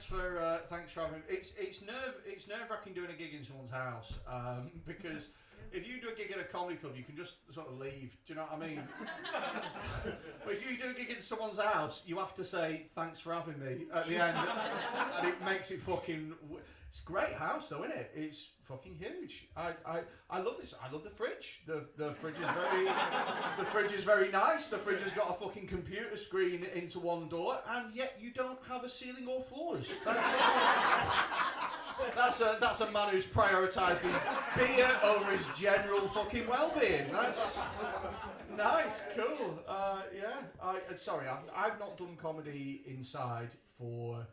for having me. It's nerve-wracking doing a gig in someone's house because if you do a gig at a comedy club, you can just sort of leave. Do you know what I mean? But if you do a gig in someone's house, you have to say thanks for having me at the end, and it makes it fucking. It's a great house though, isn't it? It's fucking huge. I love this. I love the fridge. The fridge is very nice. The fridge has got a fucking computer screen into one door, and yet you don't have a ceiling or floors. That's a man who's prioritised his beer over his general fucking well-being. That's nice, cool. I've not done comedy inside for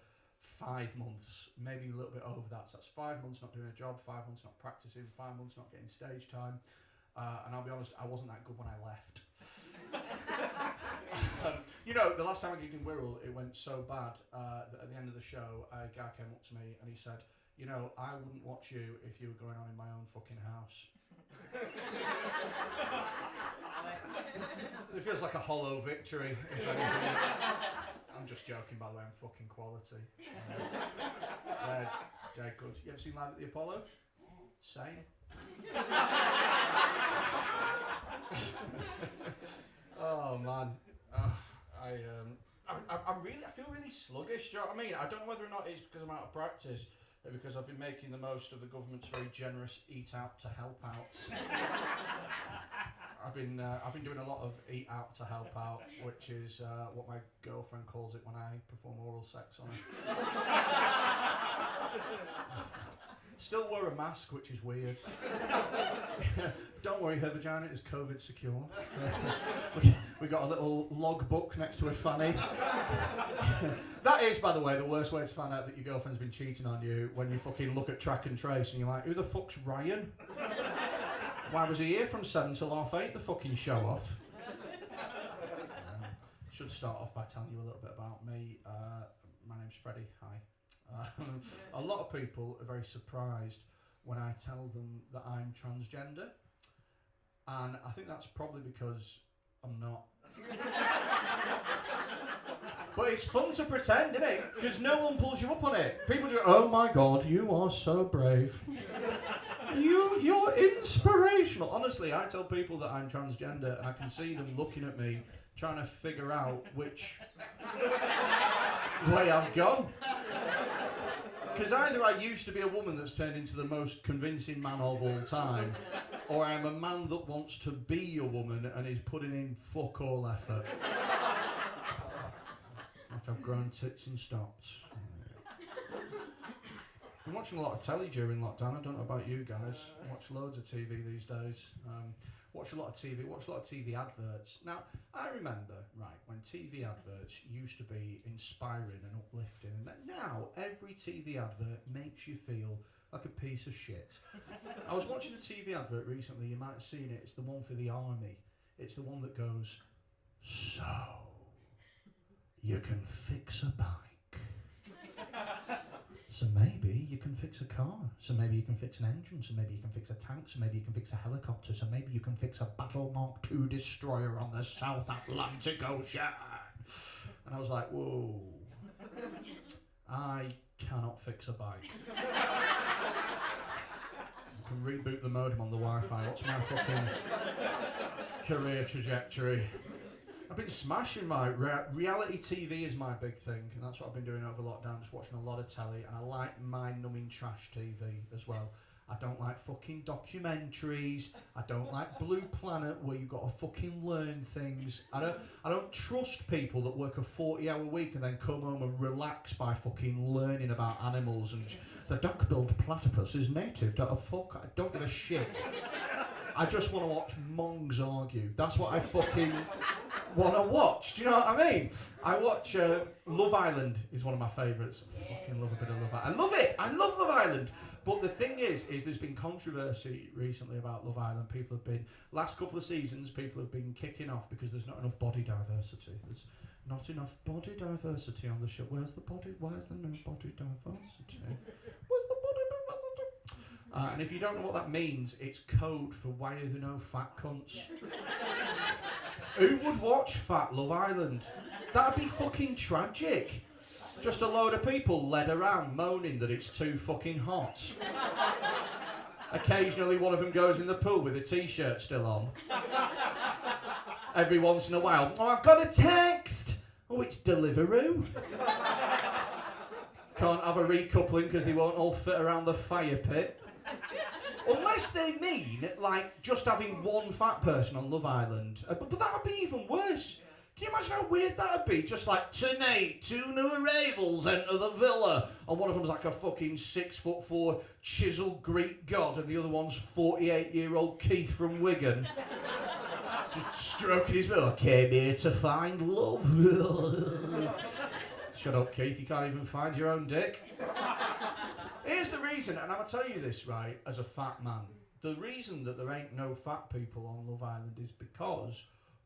5 months, maybe a little bit over that. So that's 5 months not doing a job, 5 months not practicing, 5 months not getting stage time. And I'll be honest, I wasn't that good when I left. The last time I gigged in Wirral, it went so bad that at the end of the show, a guy came up to me and he said, I wouldn't watch you if you were going on in my own fucking house. It feels like a hollow victory, if anything. I'm just joking, by the way, I'm fucking quality. Dead good. You ever seen Live at the Apollo? Same. Oh man. I feel really sluggish, do you know what I mean? I don't know whether or not it's because I'm out of practice, or because I've been making the most of the government's very generous eat out to help outs. I've been doing a lot of eat out to help out, which is what my girlfriend calls it when I perform oral sex on her. Still wear a mask, which is weird. Don't worry, her vagina is COVID secure. We got a little log book next to her fanny. That is, by the way, the worst way to find out that your girlfriend's been cheating on you, when you fucking look at track and trace and you're like, who the fuck's Ryan? Why was he here from 7 till 8:30, the fucking show off? Should start off by telling you a little bit about me. My name's Freddie, hi. A lot of people are very surprised when I tell them that I'm transgender, and I think that's probably because I'm not. But it's fun to pretend, isn't it? Because no one pulls you up on it. People go, oh my god, you are so brave. You're inspirational. Honestly, I tell people that I'm transgender and I can see them looking at me trying to figure out which way I've gone. Because either I used to be a woman that's turned into the most convincing man of all time, or I'm a man that wants to be a woman and is putting in fuck all effort. Like I've grown tits and stopped. I'm watching a lot of telly during lockdown. I don't know about you guys. I watch loads of TV these days. Watch a lot of TV adverts. Now, I remember, right, when TV adverts used to be inspiring and uplifting, and now every TV advert makes you feel like a piece of shit. I was watching a TV advert recently, you might have seen it, it's the one for the army. It's the one that goes, so, you can fix a bike. So maybe you can fix a car, so maybe you can fix an engine, so maybe you can fix a tank, so maybe you can fix a helicopter, so maybe you can fix a Battle Mark II destroyer on the South Atlantic Ocean. And I was like, whoa, I cannot fix a bike. I can reboot the modem on the Wi-Fi. What's my fucking career trajectory? I've been smashing my reality TV is my big thing, and that's what I've been doing over lockdown, just watching a lot of telly, and I like mind-numbing trash TV as well. I don't like fucking documentaries. I don't like Blue Planet where you've got to fucking learn things. I don't trust people that work a 40-hour week and then come home and relax by fucking learning about animals and the duck-billed platypus is native to a fuck. I don't give a shit. I just want to watch mongs argue. That's what I fucking want to watch. Do you know what I mean? I watch Love Island is one of my favourites. I fucking love a bit of Love Island. I love it. I love Love Island. But the thing is there's been controversy recently about Love Island. People have been, last couple of seasons, people have been kicking off because there's not enough body diversity. There's not enough body diversity on the show. Where's the no body diversity? Where's the body diversity? And if you don't know what that means, it's code for why are there no fat cunts? Yeah. Who would watch Fat Love Island? That'd be fucking tragic. Just a load of people led around moaning that it's too fucking hot. Occasionally one of them goes in the pool with a t-shirt still on. Every once in a while, oh, I've got a text. Oh, it's Deliveroo. Can't have a recoupling because they won't all fit around the fire pit. Unless they mean, like, just having one fat person on Love Island. But that would be even worse. Can you imagine how weird that would be? Just like, tonight, 2 new arrivals enter the villa. And one of them's like a fucking 6'4" chiseled Greek god, and the other one's 48-year-old Keith from Wigan. Just stroking his bill. I came here to find love. Shut up, Keith, you can't even find your own dick. Here's the reason, and I'm going to tell you this, right, as a fat man. The reason that there ain't no fat people on Love Island is because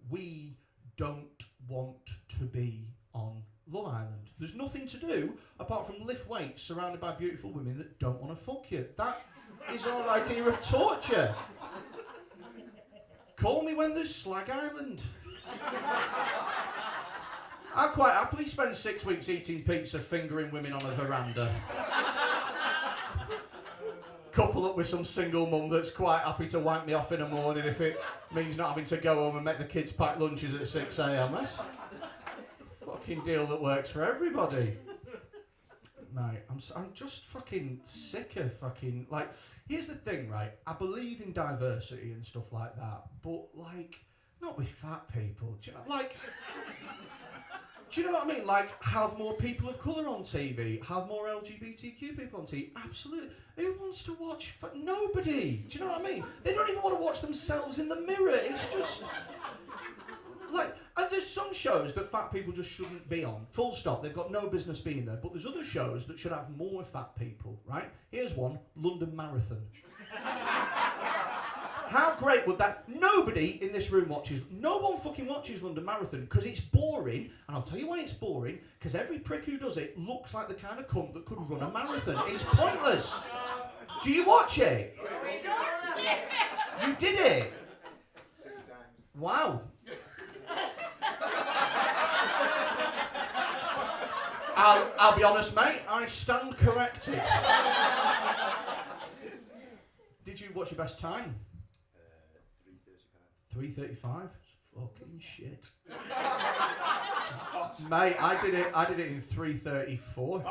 we don't want to be on Love Island. There's nothing to do apart from lift weights surrounded by beautiful women that don't want to fuck you. That is our idea of torture. Call me when there's Slag Island. I'll quite happily spend 6 weeks eating pizza, fingering women on a veranda. Couple up with some single mum that's quite happy to wank me off in the morning if it means not having to go home and make the kids pack lunches at 6 a.m. That's a fucking deal that works for everybody. Mate, I'm just fucking sick of fucking, like, here's the thing, right? I believe in diversity and stuff like that, but, like, not with fat people. Do you know, like... Do you know what I mean? Like, have more people of colour on TV, have more LGBTQ people on TV. Absolutely. Who wants to watch? Nobody. Do you know what I mean? They don't even want to watch themselves in the mirror. It's just like, and there's some shows that fat people just shouldn't be on. Full stop. They've got no business being there. But there's other shows that should have more fat people. Right? Here's one: London Marathon. How great would that... Nobody in this room watches... No one fucking watches London Marathon because it's boring. And I'll tell you why it's boring. Because every prick who does it looks like the kind of cunt that could run a marathon. It's pointless. Do you watch it? You did it? 6 times. Wow. I'll be honest, mate. I stand corrected. Did you... What's your best time? 3:35. Fucking shit. Mate, I did it in 3:34.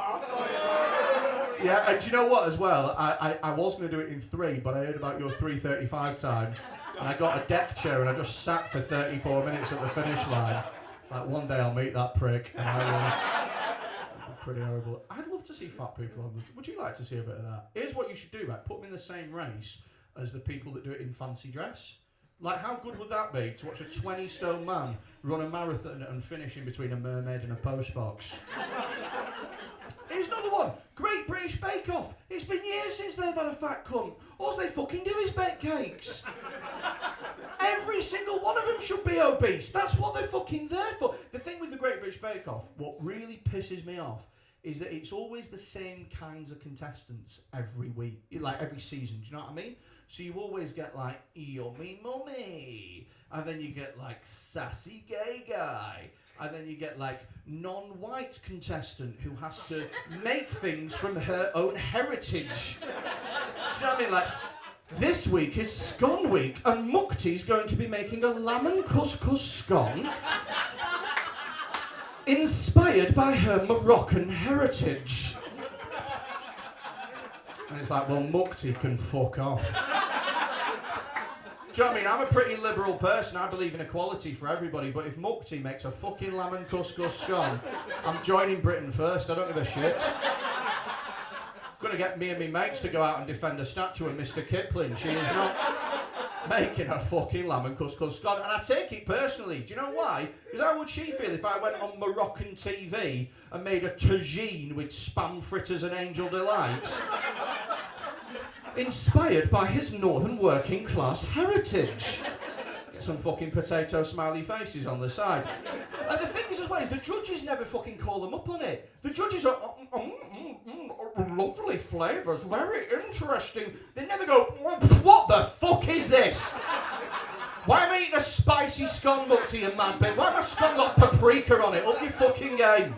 Yeah, and do you know what as well? I was going to do it in 3, but I heard about your 3:35 time, and I got a deck chair and I just sat for 34 minutes at the finish line. It's like, one day I'll meet that prick, and I will. It'd be pretty horrible. I'd love to see fat people on the... Would you like to see a bit of that? Here's what you should do, right? Put them in the same race as the people that do it in fancy dress. Like, how good would that be to watch a 20-stone man run a marathon and finish in between a mermaid and a postbox? Here's another one. Great British Bake Off. It's been years since they've had a fat cunt. All they fucking do is bake cakes. Every single one of them should be obese. That's what they're fucking there for. The thing with the Great British Bake Off, what really pisses me off, is that it's always the same kinds of contestants every week, like every season, do you know what I mean? So you always get like, yummy mummy, and then you get like sassy gay guy, and then you get like non-white contestant who has to make things from her own heritage. Do you know what I mean? Like, this week is scone week, and Mukti's going to be making a lamb and couscous scone inspired by her Moroccan heritage. And it's like, well, Mukti can fuck off. Do you know what I mean? I'm a pretty liberal person. I believe in equality for everybody. But if Mukti makes a fucking lamb and couscous scone, I'm joining Britain first. I don't give a shit. Gonna get me and me mates to go out and defend a statue of Mr. Kipling. She is not making a fucking lamb and couscous scone. And I take it personally. Do you know why? Because how would she feel if I went on Moroccan TV and made a tagine with spam fritters and angel delights? Inspired by his northern working class heritage. Get some fucking potato smiley faces on the side. And the thing is as well is the judges never fucking call them up on it. The judges are, lovely flavours, very interesting. They never go, what the fuck is this? Why am I eating a spicy scone, Mukti, you mad bitch? Why have my scone got paprika on it? Up your fucking game.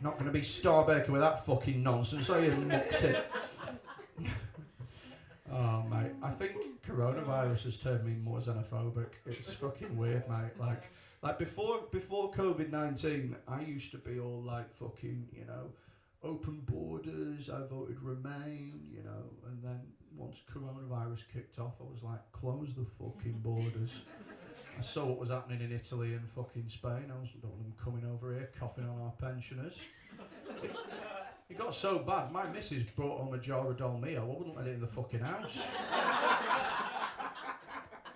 Not going to be Starbaker with that fucking nonsense, are you, mucked? Oh, mate, I think coronavirus has turned me more xenophobic. It's fucking weird, mate. Like before COVID-19, I used to be all like fucking, you know, open borders, I voted Remain, you know, and then once coronavirus kicked off, I was like, close the fucking borders. I saw what was happening in Italy and fucking Spain. I don't want them coming over here, coughing on our pensioners. It got so bad, my missus brought home a jar of Dolmio. I wouldn't let it in the fucking house.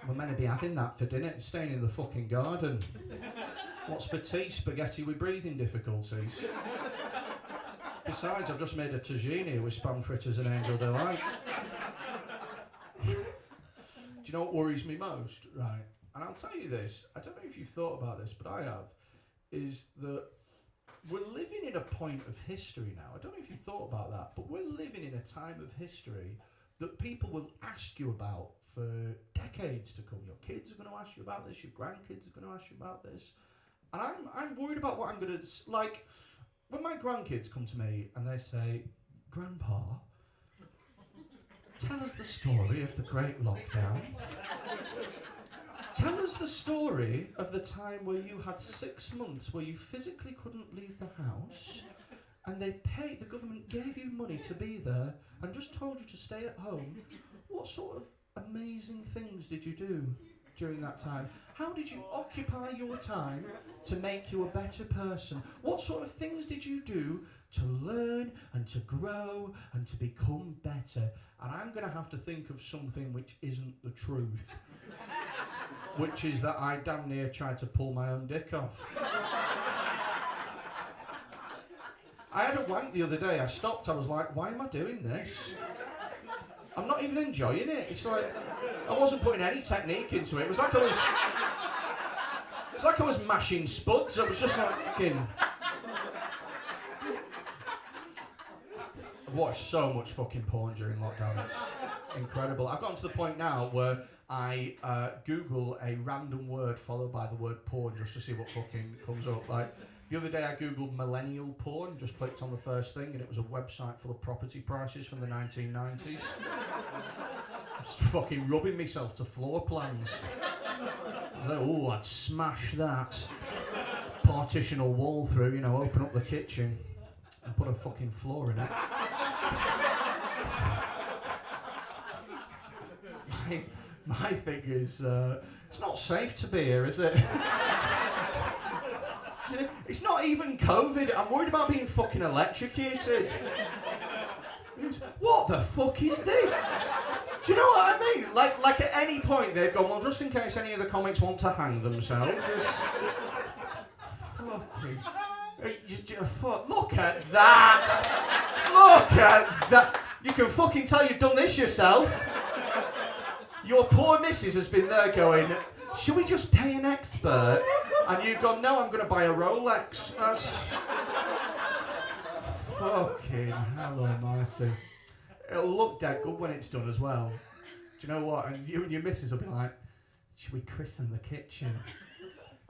We're meant to be having that for dinner, it's staying in the fucking garden. What's for tea? Spaghetti with breathing difficulties. Besides, I've just made a tagine with spam fritters and angel delight. Do you know what worries me most? Right, and I'll tell you this, I don't know if you've thought about this, but I have, is that we're living in a point of history now. I don't know if you've thought about that, but we're living in a time of history that people will ask you about for decades to come. Your kids are going to ask you about this, your grandkids are going to ask you about this. And I'm worried about what I'm going to, like, when my grandkids come to me and they say, Grandpa, tell us the story of the Great Lockdown. Tell us the story of the time where you had 6 months where you physically couldn't leave the house and the government gave you money to be there and just told you to stay at home. What sort of amazing things did you do during that time? How did you occupy your time to make you a better person? What sort of things did you do to learn and to grow and to become better? And I'm going to have to think of something which isn't the truth. Which is that I damn near tried to pull my own dick off. I had a wank the other day. I stopped. I was like, why am I doing this? I'm not even enjoying it. It's like I wasn't putting any technique into it. It was like I was mashing spuds. I was just like fucking. I've watched so much fucking porn during lockdown. It's incredible. I've gotten to the point now where I Google a random word followed by the word porn just to see what fucking comes up. Like the other day I Googled millennial porn, just clicked on the first thing and it was a website full of property prices from the 1990s. Just fucking rubbing myself to floor plans. I was like, oh, I'd smash that. Partition a wall through, you know, open up the kitchen and put a fucking floor in it. My thing is, it's not safe to be here, is it? It's not even COVID. I'm worried about being fucking electrocuted. What the fuck is this? Do you know what I mean? Like at any point they've gone, well, just in case any of the comics want to hang themselves. Look at that! Look at that! You can fucking tell you've done this yourself. Your poor missus has been there going, should we just pay an expert? And you've gone, no, I'm going to buy a Rolex. That's fucking hell almighty. It'll look dead good when it's done as well. Do you know what? And you and your missus will be like, should we christen the kitchen?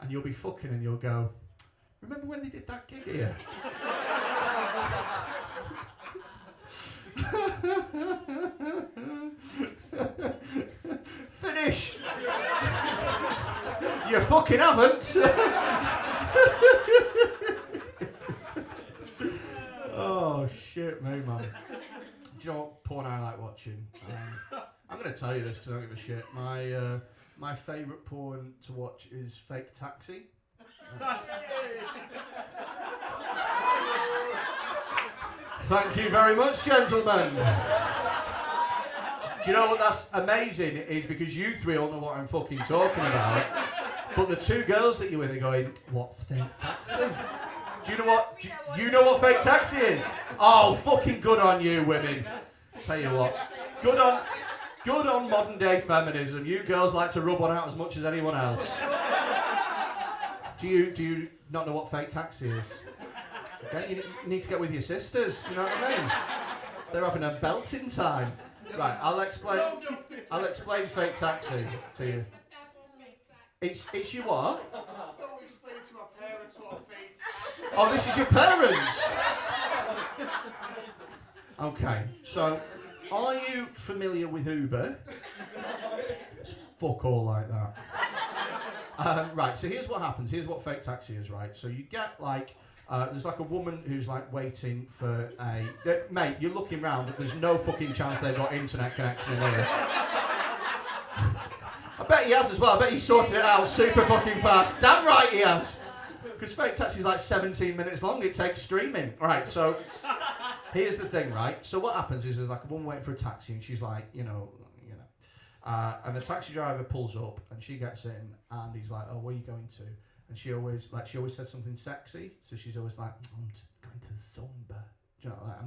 And you'll be fucking and you'll go, remember when they did that gig here? Finish! You fucking haven't! Oh shit me, man. Do you know what porn I like watching? I'm going to tell you this because I don't give a shit. My favourite porn to watch is Fake Taxi. Thank you very much, gentlemen. Do you know what that's amazing is because you three all know what I'm fucking talking about. But the two girls that you're with are going, what's Fake Taxi? Do you know what? You know what Fake Taxi is? Oh, fucking good on you, women. Tell you what, good on modern day feminism. You girls like to rub one out as much as anyone else. Do you not know what Fake Taxi is? Okay, you need to get with your sisters. Do you know what I mean? They're having a belting time. Right, I'll explain Fake Taxi to you. It's you what? Don't explain to my parents what fake taxi Oh, this is your parents? Okay, so are you familiar with Uber? It's fuck all like that. Right, so here's what happens. Here's what fake taxi is, right? So you get like, there's like a woman who's like waiting for a... mate, you're looking round, but there's no fucking chance they've got internet connection in here. I bet he has as well. I bet he sorted it out super fucking fast. Damn right he has. Because fake taxi's like 17 minutes long. It takes streaming. Right, so here's the thing, right? So what happens is there's like a woman waiting for a taxi and she's like, and the taxi driver pulls up and she gets in and he's like, oh, where are you going to? And she always says something sexy. So she's always like, I'm just going to Zumba. Do you know, like,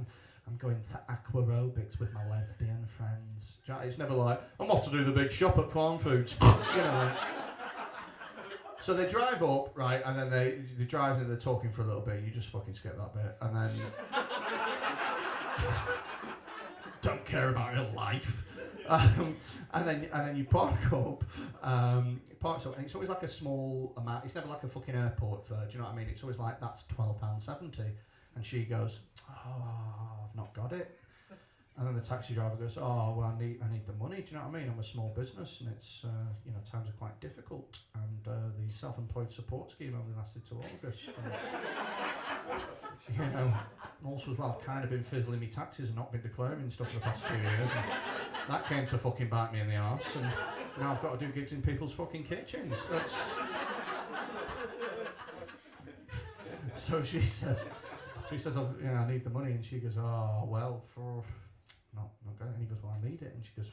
I'm going to aquarobics with my lesbian friends. Do you know, it's never like, I'm off to do the big shop at Farm Foods. You know, like. So they drive up, right, and then they drive and they're talking for a little bit. You just fucking skip that bit. And then... don't care about your life. And then you park up, and it's always like a small amount. It's never like a fucking airport fare. Do you know what I mean? It's always like that's £12.70, and she goes, "Oh, I've not got it." And then the taxi driver goes, "Oh, well, I need the money. Do you know what I mean? I'm a small business, and it's times are quite difficult, and the self-employed support scheme only lasted till August." And also as well, I've kind of been fizzling me taxes and not been declaring stuff for the past 2 years. And that came to fucking bite me in the arse, and now I've got to do gigs in people's fucking kitchens. So she says, oh, I need the money, and she goes, "Oh, well, for not got it." And he goes, "Well, I need it," and she goes,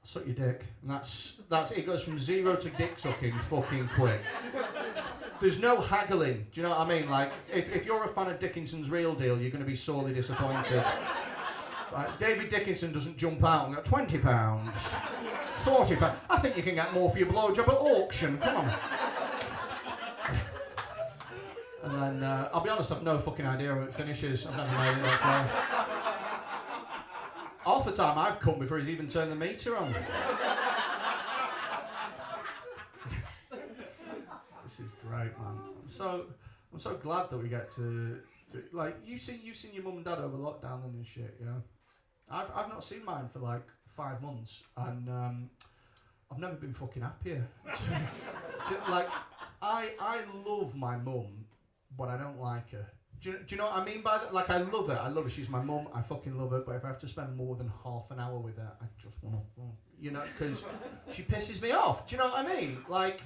"Suck your dick." And that's it. Goes from zero to dick sucking fucking quick. There's no haggling. Do you know what I mean? Like, if you're a fan of Dickinson's Real Deal, you're going to be sorely disappointed. Like, David Dickinson doesn't jump out and go, £20, £40. I think you can get more for your blowjob at auction. Come on. And then, I'll be honest, I've no fucking idea how it finishes. I've never made it that far. Half the time I've come before he's even turned the meter on. This is great, man. I'm so glad that we get to like you've seen your mum and dad over lockdown and shit, you know. I've not seen mine for like 5 months, and I've never been fucking happier. Like I love my mum, but I don't like her. Do you know what I mean by that? Like, I love her. She's my mum. I fucking love her. But if I have to spend more than half an hour with her, I just want to, because she pisses me off. Do you know what I mean? Like,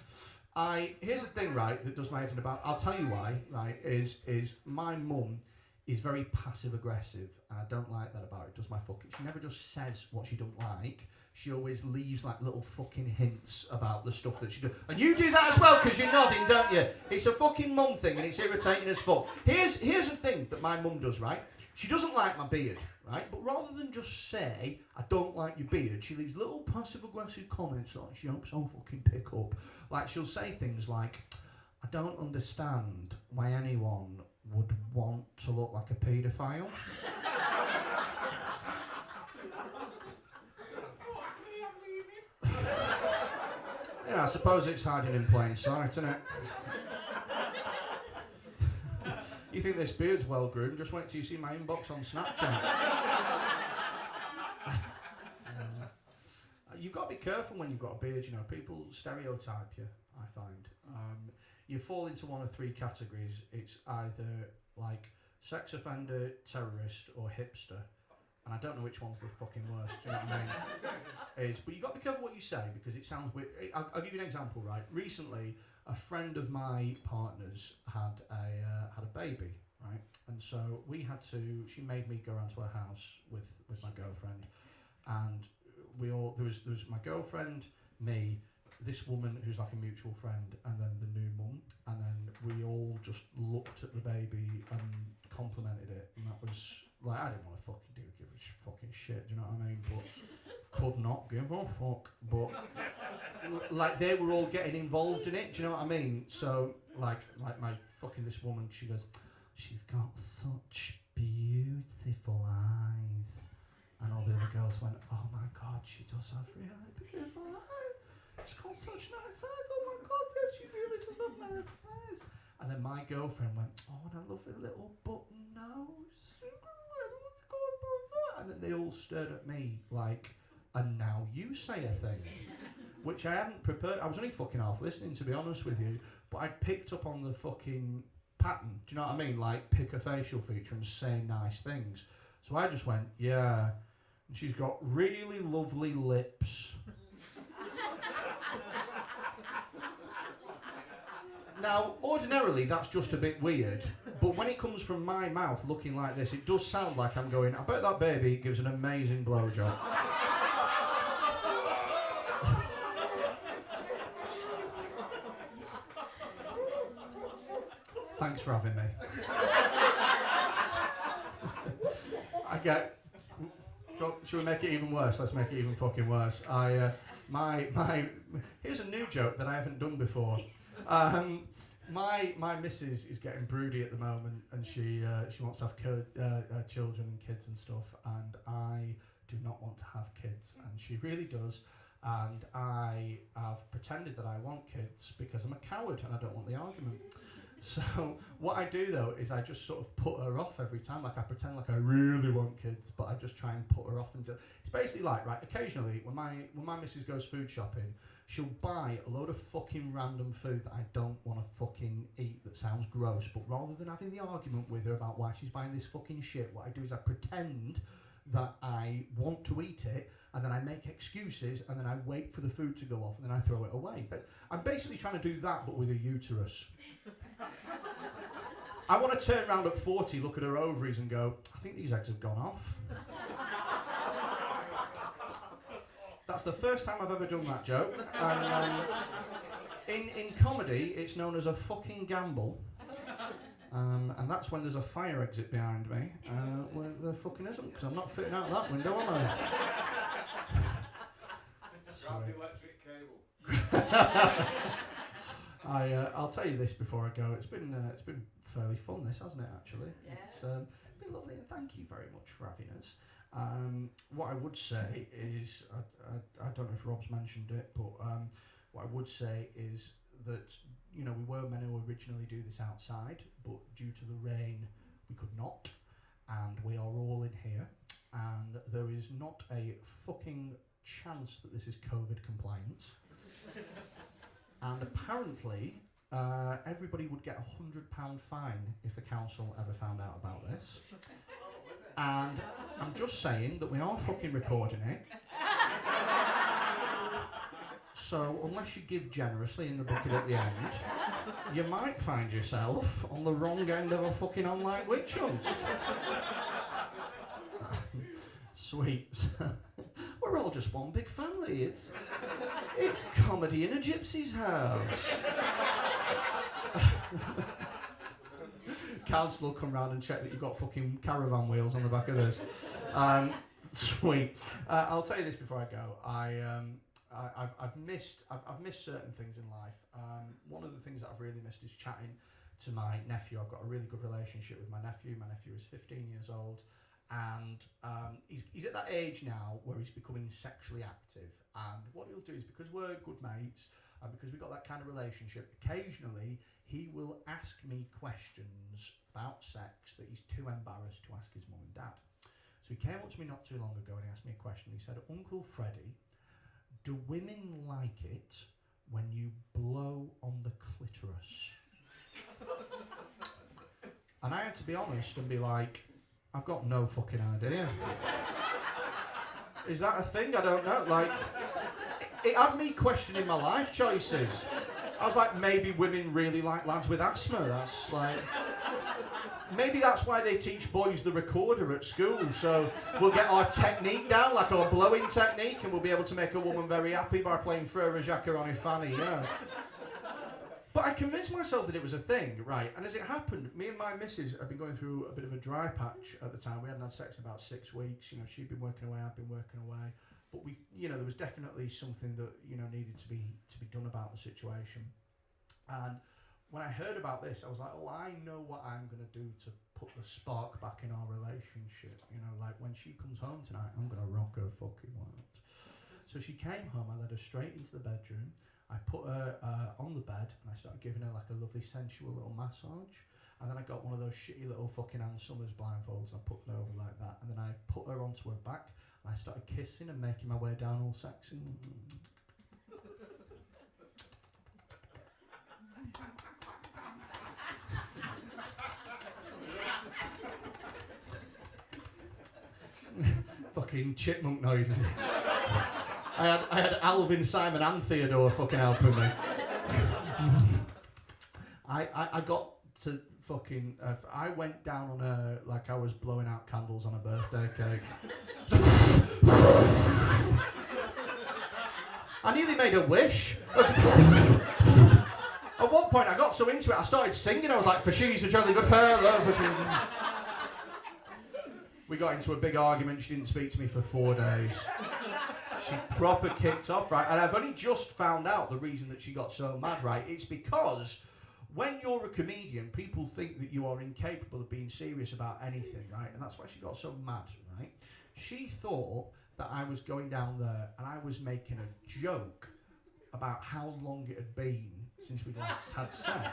here's the thing, right, that does my head in about. I'll tell you why, right, is my mum is very passive aggressive, and I don't like that about her. It does my fucking. She never just says what she don't like. She always leaves like little fucking hints about the stuff that she does. And you do that as well, because you're nodding, don't you? It's a fucking mum thing, and it's irritating as fuck. Here's the thing that my mum does, right? She doesn't like my beard, right? But rather than just say, "I don't like your beard," she leaves little passive-aggressive comments that she hopes I'll fucking pick up. Like, she'll say things like, "I don't understand why anyone would want to look like a paedophile." Yeah, I suppose it's hiding in plain sight, isn't it? You think this beard's well groomed? Just wait till you see my inbox on Snapchat. You've got to be careful when you've got a beard, you know. People stereotype you, I find. You fall into one of three categories. It's either like sex offender, terrorist, or hipster. And I don't know which one's the fucking worst, do you know what I mean? But you've got to be careful what you say, because it sounds weird. I'll give you an example, right? Recently, a friend of my partner's had a baby, right? And so she made me go around to her house with my girlfriend, and there was my girlfriend, me, this woman who's like a mutual friend, and then the new mum, and then we all just looked at the baby and complimented it, and that was like, I didn't want to fucking give a fucking shit, do you know what I mean? But could not give a fuck. But like, they were all getting involved in it, do you know what I mean? So like my fucking this woman, she goes, "She's got such beautiful eyes," and all the other girls went, "Oh my god, she does have really beautiful eyes. She's got such nice eyes. Oh my god, yes, she really does have nice eyes." And then my girlfriend went, oh, and I love a little button nose. And then they all stared at me like, and now you say a thing. Which I hadn't prepared. I was only fucking half listening, to be honest with you. But I'd picked up on the fucking pattern. Do you know what I mean? Like, pick a facial feature and say nice things. So I just went, yeah. And she's got really lovely lips. Now, ordinarily, that's just a bit weird, but when it comes from my mouth looking like this, it does sound like I'm going, I bet that baby gives an amazing blowjob. Thanks for having me. I get... Should we make it even worse? Let's make it even fucking worse. Here's a new joke that I haven't done before. My missus is getting broody at the moment, and she wants to have children and kids and stuff, and I do not want to have kids, and she really does, and I have pretended that I want kids because I'm a coward and I don't want the argument. So what I do though is I just sort of put her off every time, like I pretend like I really want kids, but I just try and put her off and do. It's basically like, right, occasionally when my missus goes food shopping, she'll buy a load of fucking random food that I don't want to fucking eat that sounds gross, but rather than having the argument with her about why she's buying this fucking shit, what I do is I pretend that I want to eat it, and then I make excuses, and then I wait for the food to go off, and then I throw it away. But I'm basically trying to do that, but with a uterus. I want to turn around at 40, look at her ovaries and go, I think these eggs have gone off. That's the first time I've ever done that joke. And in comedy, it's known as a fucking gamble. And that's when there's a fire exit behind me, where there fucking isn't, because I'm not fitting out that window, am I? Grab the electric cable. I'll tell you this before I go. It's been fairly fun, this, hasn't it? Actually, Yeah. It's been lovely, and thank you very much for having us. What I would say is, I don't know if Rob's mentioned it, but what I would say is that, you know, we were meant to originally do this outside, but due to the rain, we could not, and we are all in here, and there is not a fucking chance that this is COVID compliant. And apparently, everybody would get £100 fine if the council ever found out about this. And I'm just saying that we are fucking recording it. So unless you give generously in the bucket at the end, you might find yourself on the wrong end of a fucking online witch hunt. Sweet. We're all just one big family. It's comedy in a gypsy's house. Council will come round and check that you've got fucking caravan wheels on the back of this. Sweet. I'll tell you this before I go. I've missed certain things in life. One of the things that I've really missed is chatting to my nephew. I've got a really good relationship with my nephew. My nephew is 15 years old, and he's at that age now where he's becoming sexually active. And what he'll do is, because we're good mates and because we've got that kind of relationship, occasionally he will ask me questions about sex that he's too embarrassed to ask his mum and dad. So he came up to me not too long ago and he asked me a question. He said, Uncle Freddie, do women like it when you blow on the clitoris? And I had to be honest and be like, I've got no fucking idea. Is that a thing? I don't know. Like, it had me questioning my life choices. I was like, maybe women really like lads with asthma. That's like, maybe that's why they teach boys the recorder at school. So we'll get our technique down, like our blowing technique, and we'll be able to make a woman very happy by playing Frere Jacques on Fanny, yeah. But I convinced myself that it was a thing, right? And as it happened, me and my missus had been going through a bit of a dry patch at the time. We hadn't had sex in about 6 weeks. You know, she'd been working away, I'd been working away. But we, you know, there was definitely something that, you know, needed to be done about the situation. And when I heard about this, I was like, oh, I know what I'm going to do to put the spark back in our relationship. You know, like when she comes home tonight, I'm going to rock her fucking world. So she came home, I led her straight into the bedroom. I I put her on the bed and I started giving her like a lovely sensual little massage. And then I got one of those shitty little fucking Ann Summers blindfolds and I put her over like that. And then I put her onto her back and I started kissing and making my way down all sexy. Fucking chipmunk noises. I had Alvin, Simon and Theodore fucking helping me. I got to fucking... I went down on her like I was blowing out candles on a birthday cake. I nearly made a wish. At one point I got so into it I started singing. I was like, for she's a jolly good fellow. We got into a big argument. She didn't speak to me for 4 days. She proper kicked off, right? And I've only just found out the reason that she got so mad, right? It's because when you're a comedian, people think that you are incapable of being serious about anything, right? And that's why she got so mad, right? She thought that I was going down there and I was making a joke about how long it had been since we last had sex.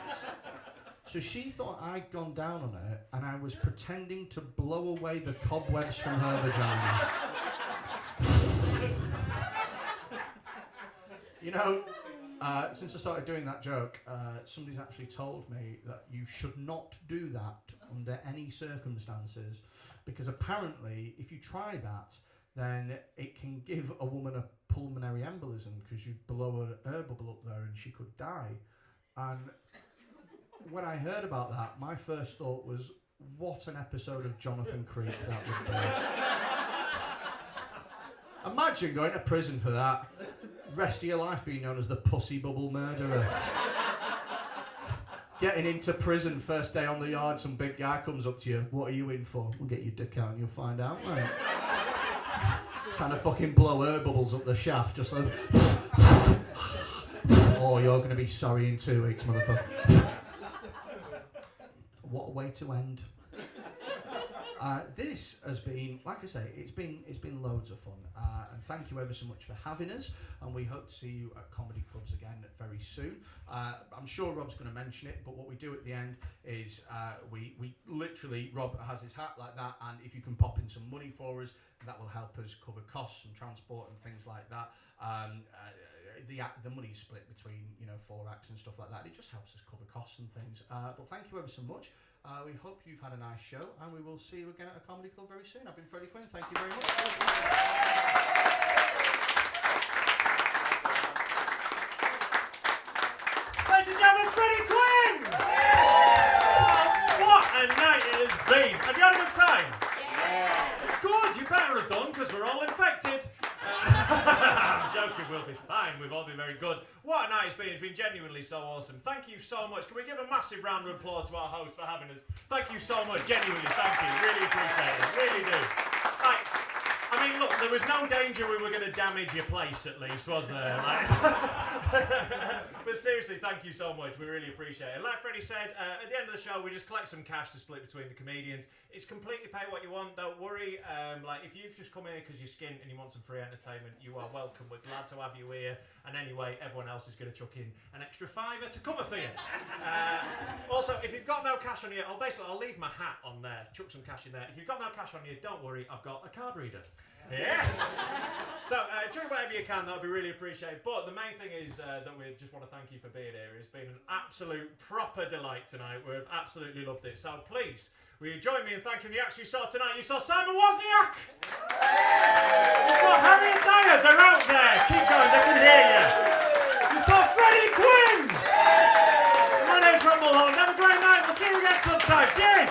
So she thought I'd gone down on her and I was pretending to blow away the cobwebs from her vagina. You know, since I started doing that joke, somebody's actually told me that you should not do that under any circumstances because apparently if you try that, then it can give a woman a pulmonary embolism because you blow an air bubble up there and she could die. And when I heard about that, my first thought was, what an episode of Jonathan Creek that would be. Imagine going to prison for that. Rest of your life being known as the pussy bubble murderer. Getting into prison, first day on the yard, some big guy comes up to you. What are you in for? We'll get your dick out and you'll find out, mate. Trying to fucking blow air bubbles up the shaft, just like... Oh, you're going to be sorry in 2 weeks, motherfucker. What a way to end. This has been, like I say, it's been loads of fun. And thank you ever so much for having us. And we hope to see you at comedy clubs again very soon. I'm sure Rob's going to mention it, but what we do at the end is we literally, Rob has his hat like that, and if you can pop in some money for us, that will help us cover costs and transport and things like that. The money's split between 4 acts and stuff like that. It just helps us cover costs and things. But thank you ever so much. We hope you've had a nice show, and we will see you again at a comedy club very soon. I've been Freddie Quinn. Thank you very much. Ladies and gentlemen, Freddie Quinn! What a night it has been. Have you had a good time? Yeah. Good, you better have done, because we're all infected. I'm joking, we'll be fine. We've all been very good. What a night it's been. It's been genuinely so awesome. Thank you so much. Can we give a massive round of applause to our host for having us? Thank you so much. Genuinely, thank you. Really appreciate it. Really do. Like, I mean, look, there was no danger we were going to damage your place, at least, was there? Like, but seriously, thank you so much. We really appreciate it. Like Freddie said, at the end of the show, we just collect some cash to split between the comedians. It's completely pay what you want, don't worry. Like, if you've just come here because you're skint and you want some free entertainment, you are welcome. We're glad to have you here. And anyway, everyone else is going to chuck in an extra £5 to cover for you. Also, if you've got no cash on you, I'll leave my hat on there. Chuck some cash in there. If you've got no cash on you, don't worry, I've got a card reader. Yes! So, do whatever you can, that would be really appreciated. But the main thing is that we just want to thank you for being here. It's been an absolute proper delight tonight. We've absolutely loved it. So please, will you join me in thanking the acts you saw tonight? You saw Simon Wozniak! You saw Harry and Dyer, they're out there. Keep going, they can hear you. You saw Freddie Quinn! My name's Rob Mulholland. Have a great night. We'll see you again sometime. Cheers!